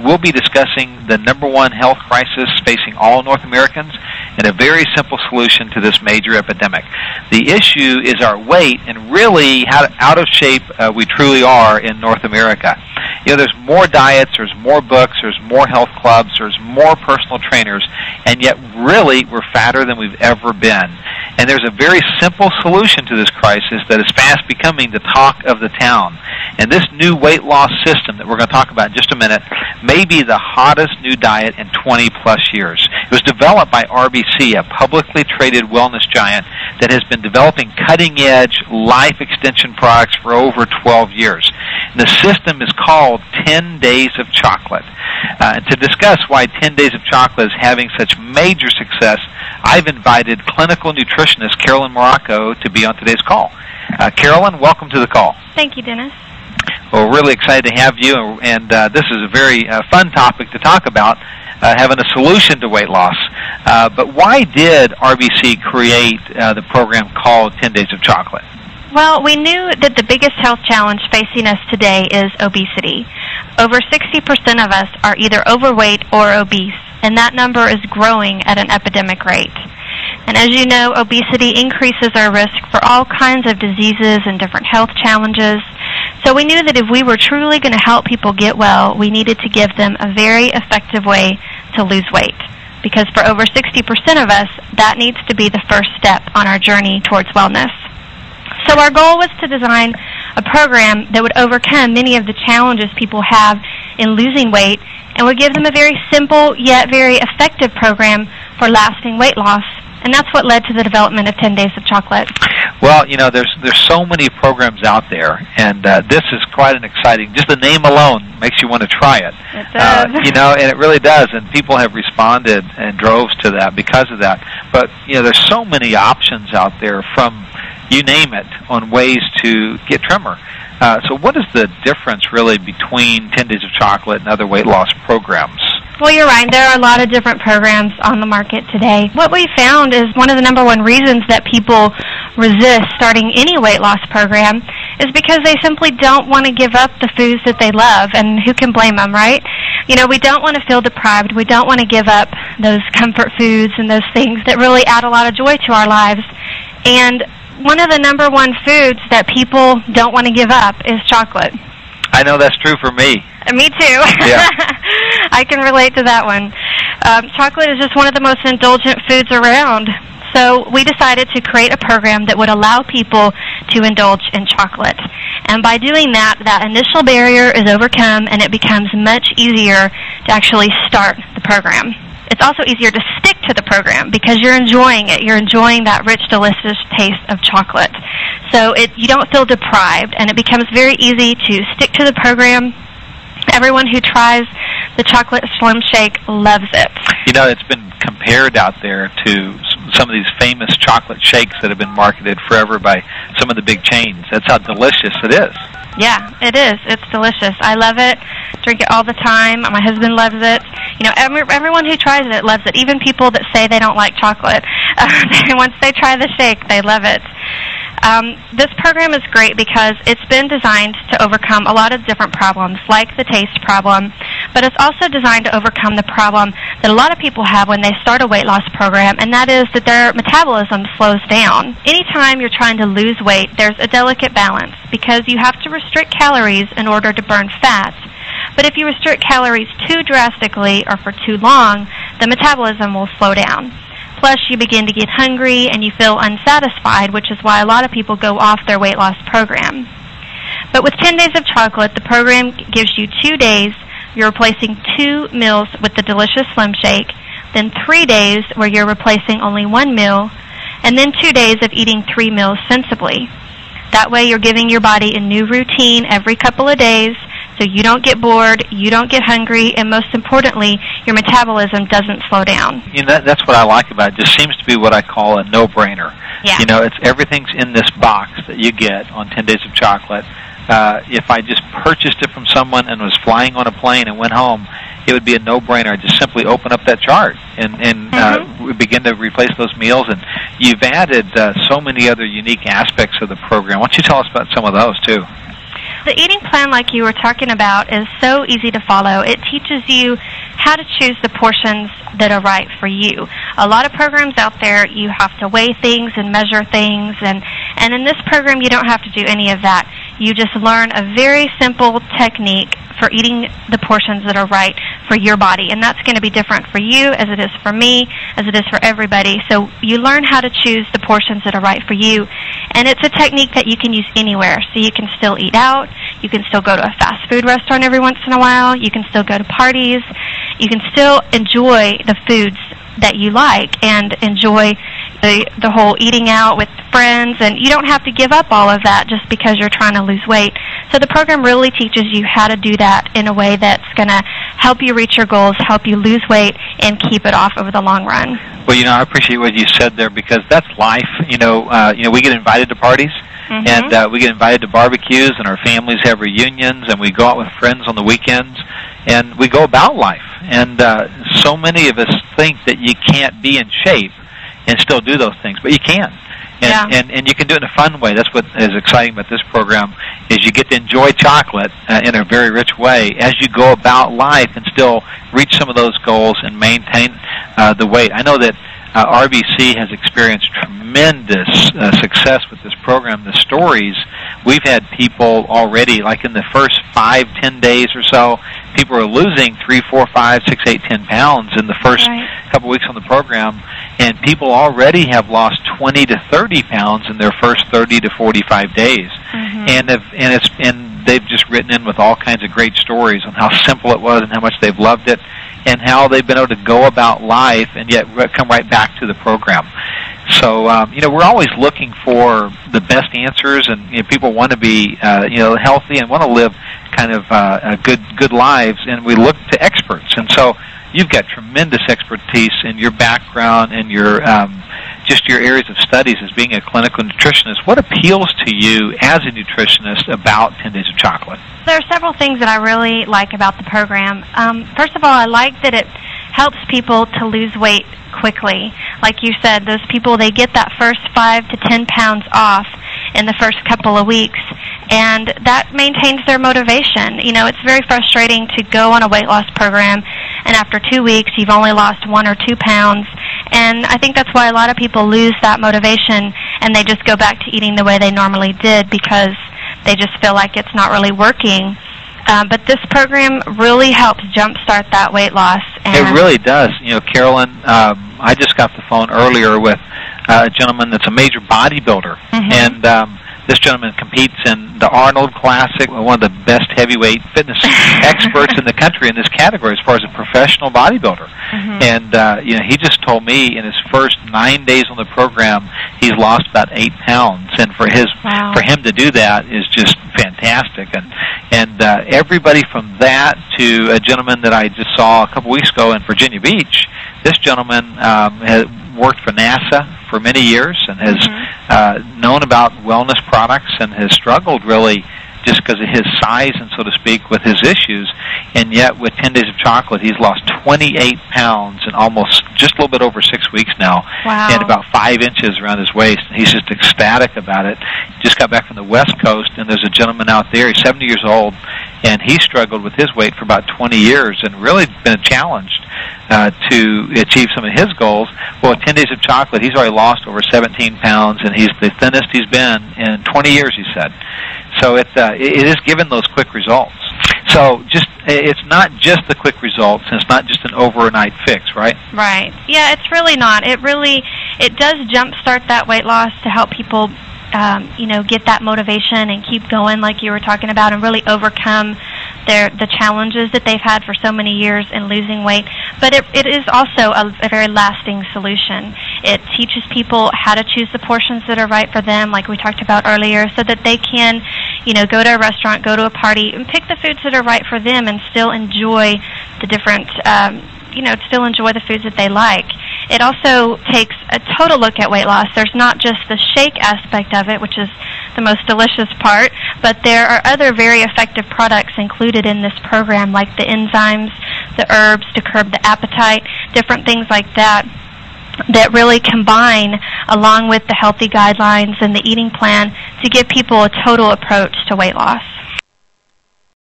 we'll be discussing the #1 health crisis facing all North Americans and a very simple solution to this major epidemic. The issue is our weight and really how out of shape we truly are in North America. There's more diets, there's more books, there's more health clubs, there's more personal trainers, and yet really we're fatter than we've ever been. And there's a very simple solution to this crisis that is fast becoming the talk of the town. And this new weight loss system that we're going to talk about in just a minute may be the hottest new diet in 20-plus years. It was developed by RBC, a publicly traded wellness giant that has been developing cutting-edge life extension products for over 12 years. And the system is called 10 Days of Chocolate. And to discuss why 10 Days of Chocolate is having such major success, I've invited clinical nutritionist Carolyn Morocco to be on today's call. Carolyn, welcome to the call. Thank you, Dennis. Well, we're really excited to have you, and this is a very fun topic to talk about, having a solution to weight loss. But why did RBC create the program called 10 Days of Chocolate? Well, we knew that the biggest health challenge facing us today is obesity. Over 60% of us are either overweight or obese, and that number is growing at an epidemic rate. And as you know, obesity increases our risk for all kinds of diseases and different health challenges. So we knew that if we were truly going to help people get well, we needed to give them a very effective way to lose weight. Because for over 60% of us, that needs to be the first step on our journey towards wellness. So our goal was to design a program that would overcome many of the challenges people have in losing weight and would give them a very simple yet very effective program for lasting weight loss. And that's what led to the development of 10 Days of Chocolate. Well, there's so many programs out there, and this is quite an exciting, just the name alone makes you want to try it. It does. And it really does, and people have responded in droves to that because of that. But, there's so many options out there from, you name it, on ways to get trimmer. So what is the difference really between 10 Days of Chocolate and other weight loss programs? Well, you're right. There are a lot of different programs on the market today. What we found is one of the #1 reasons that people resist starting any weight loss program is because they simply don't want to give up the foods that they love, and who can blame them, right? We don't want to feel deprived. We don't want to give up those comfort foods and those things that really add a lot of joy to our lives. And one of the #1 foods that people don't want to give up is chocolate. I know that's true for me. Me too. Yeah. I can relate to that one. Chocolate is just one of the most indulgent foods around. So we decided to create a program that would allow people to indulge in chocolate. And by doing that, that initial barrier is overcome, and it becomes much easier to actually start the program. It's also easier to stick to the program because you're enjoying it. You're enjoying that rich, delicious taste of chocolate. So you don't feel deprived, and it becomes very easy to stick to the program. Everyone who tries the chocolate Slim Shake loves it. It's been compared out there to some of these famous chocolate shakes that have been marketed forever by some of the big chains. That's how delicious it is. Yeah, it is. It's delicious. I love it. Drink it all the time. My husband loves it. Everyone who tries it loves it. Even people that say they don't like chocolate. Once they try the shake, they love it. This program is great because it's been designed to overcome a lot of different problems, like the taste problem, but it's also designed to overcome the problem that a lot of people have when they start a weight loss program, and that is that their metabolism slows down. Anytime you're trying to lose weight, there's a delicate balance because you have to restrict calories in order to burn fat. But if you restrict calories too drastically or for too long, the metabolism will slow down. Plus, you begin to get hungry and you feel unsatisfied, which is why a lot of people go off their weight loss program. But with 10 Days of Chocolate, the program gives you 2 days. You're replacing 2 meals with the delicious Slim Shake, then 3 days where you're replacing only 1 meal, and then 2 days of eating 3 meals sensibly. That way, you're giving your body a new routine every couple of days, so you don't get bored, you don't get hungry, and most importantly, your metabolism doesn't slow down. That's what I like about it. It just seems to be what I call a no-brainer. Yeah. It's everything's in this box that you get on 10 Days of Chocolate. If I just purchased it from someone and was flying on a plane and went home, it would be a no-brainer. I'd just simply open up that chart and begin to replace those meals. And you've added so many other unique aspects of the program. Why don't you tell us about some of those, too? The eating plan, like you were talking about, is so easy to follow. It teaches you how to choose the portions that are right for you. A lot of programs out there, you have to weigh things and measure things, and in this program, you don't have to do any of that. You just learn a very simple technique for eating the portions that are right for your body, and that's going to be different for you as it is for me, as it is for everybody. So you learn how to choose the portions that are right for you, and it's a technique that you can use anywhere. So you can still eat out, you can still go to a fast food restaurant every once in a while, you can still go to parties, you can still enjoy the foods that you like and enjoy the whole eating out with friends, and you don't have to give up all of that just because you're trying to lose weight. So the program really teaches you how to do that in a way that's going to help you reach your goals, help you lose weight, and keep it off over the long run. Well, I appreciate what you said there, because that's life. We get invited to parties, and we get invited to barbecues, and our families have reunions, and we go out with friends on the weekends, and we go about life. And so many of us think that you can't be in shape and still do those things, but you can. And you can do it in a fun way. That's what is exciting about this program, is you get to enjoy chocolate in a very rich way as you go about life and still reach some of those goals and maintain the weight. I know that RBC has experienced tremendous success with this program. The stories, we've had people already, like in the first 5-10 days or so, people are losing 3, 4, 5, 6, 8, 10 pounds in the first couple weeks on the program, and people already have lost 20 to 30 pounds in their first 30 to 45 days. And they've just written in with all kinds of great stories on how simple it was and how much they've loved it, and how they've been able to go about life and yet come right back to the program. So, we're always looking for the best answers, and people want to be, healthy and want to live kind of good lives, and we look to experts. And so you've got tremendous expertise in your background and your just your areas of studies as being a clinical nutritionist. What appeals to you as a nutritionist about 10 Days of Chocolate? There are several things that I really like about the program. First of all, I like that it helps people to lose weight quickly. Like you said, those people, they get that first 5 to 10 pounds off in the first couple of weeks, and that maintains their motivation. It's very frustrating to go on a weight loss program, and after 2 weeks, you've only lost 1 or 2 pounds, and I think that's why a lot of people lose that motivation, and they just go back to eating the way they normally did because they just feel like it's not really working. But this program really helps jumpstart that weight loss. And it really does. Carolyn, I just got the phone earlier with a gentleman that's a major bodybuilder, and this gentleman competes in the Arnold Classic, one of the best heavyweight fitness experts in the country in this category as far as a professional bodybuilder. And he just told me in his first 9 days on the program, he's lost about 8 pounds, and for him to do that is just fantastic. And everybody from that to a gentleman that I just saw a couple weeks ago in Virginia Beach. This gentleman has worked for NASA for many years and has known about wellness products and has struggled really just because of his size and, so to speak, with his issues. And yet with 10 Days of Chocolate, he's lost 28 pounds in almost just a little bit over 6 weeks now, and about 5 inches around his waist. And he's just ecstatic about it. Just got back from the West Coast, and there's a gentleman out there, he's 70 years old, and he struggled with his weight for about 20 years and really been challenged to achieve some of his goals. Well, 10 Days of Chocolate, he's already lost over 17 pounds, and he's the thinnest he's been in 20 years, he said. So it is given those quick results. So it's not just the quick results, and it's not just an overnight fix, right? Right. Yeah, it's really not. It does jumpstart that weight loss to help people, get that motivation and keep going, like you were talking about, and really overcome the challenges that they've had for so many years in losing weight. But it is also a very lasting solution. It teaches people how to choose the portions that are right for them, like we talked about earlier, so that they can, go to a restaurant, go to a party, and pick the foods that are right for them and still enjoy the different, still enjoy the foods that they like. It also takes a total look at weight loss. There's not just the shake aspect of it, which is the most delicious part, but there are other very effective products included in this program, like the enzymes, the herbs to curb the appetite, different things like that really combine along with the healthy guidelines and the eating plan to give people a total approach to weight loss.